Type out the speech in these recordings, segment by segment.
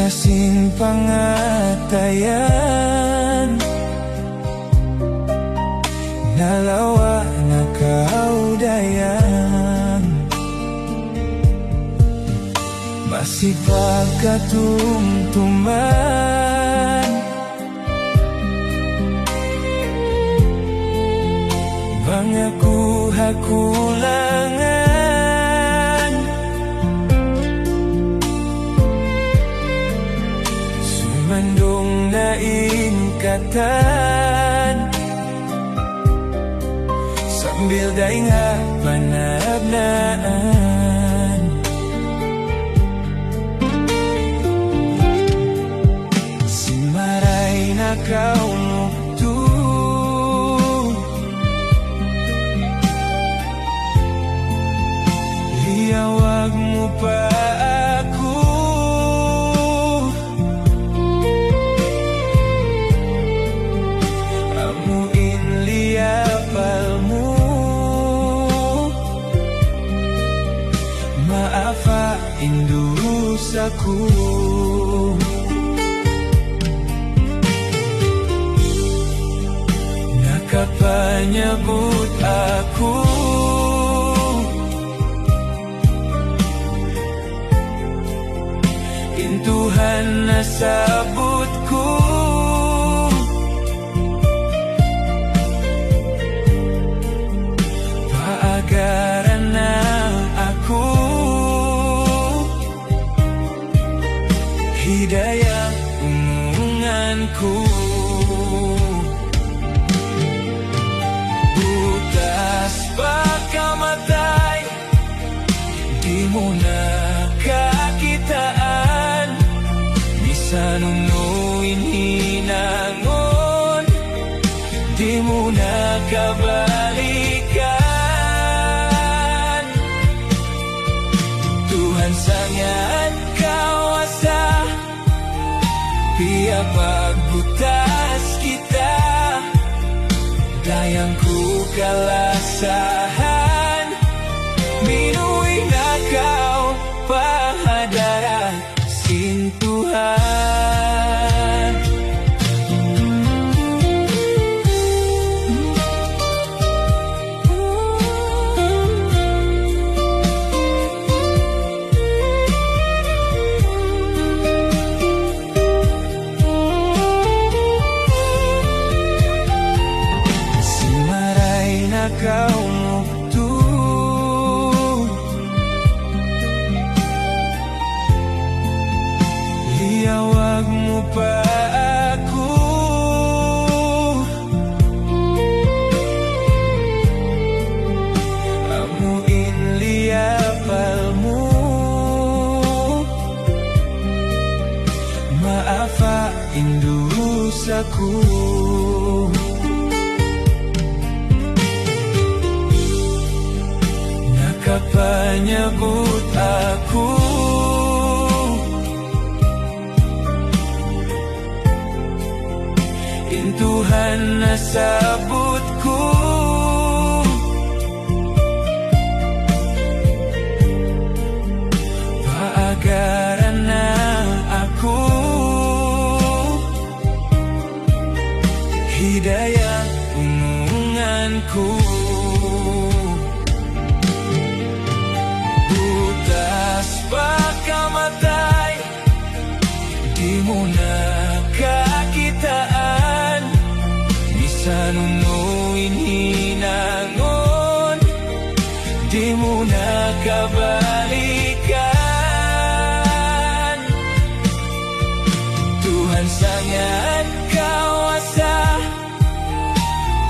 kasing pangatayan, nalawa na kaudayan. Masipag katumtuman, bangakuha kulangan. Sumandong na ingkatan, sambil daing panabnaan. Simaray na kaumuktu, liyawag mo pa ako. Amuin liyapal mo, maafa indus ako. Nakapanyabot ako, intuhan na sabot ko. Paagaran na ako, hidayang umungan ko. Butas pagkamatay, di mo na kakitaan. Bisan unuin hinangon, di mo na kabalikan. Tuhan sangat kawasa, pia pagbutas kita. Dayang ku kalasahan, minuwi na kau pahadara sin Tuhan. Simaray na kaumuktu, liyawag mo pa ako. Amuin liyapal mo, maafa indus ako. Nakapanyabot ako, intuhan na sabot ko. Paagaran na ako, hidayang umungan ko. Butas pagkamatay, di mo na kakitaan. Bisan unuin hinangon, di mo na kabalikan. Tuhan sangat kawasa,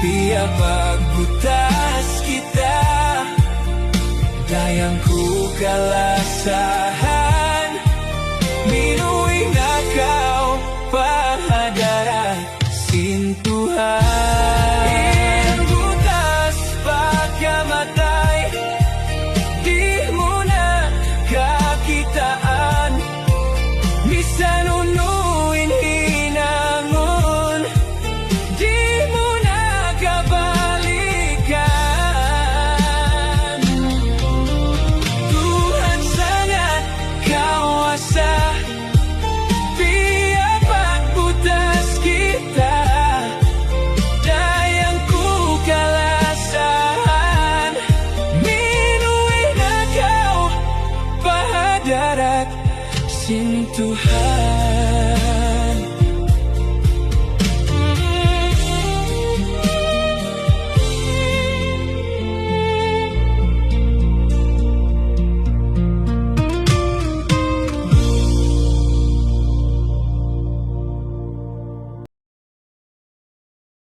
pia pagbutas kita. Dayang ku kalasahan, minuwi na kau pahadara sin Tuhan. Butas pagkamatay, di mo na kakitaan. Bisan unuin hinangon, di mo na kabalikan. Tuhan sangat kawasa, Tuhan.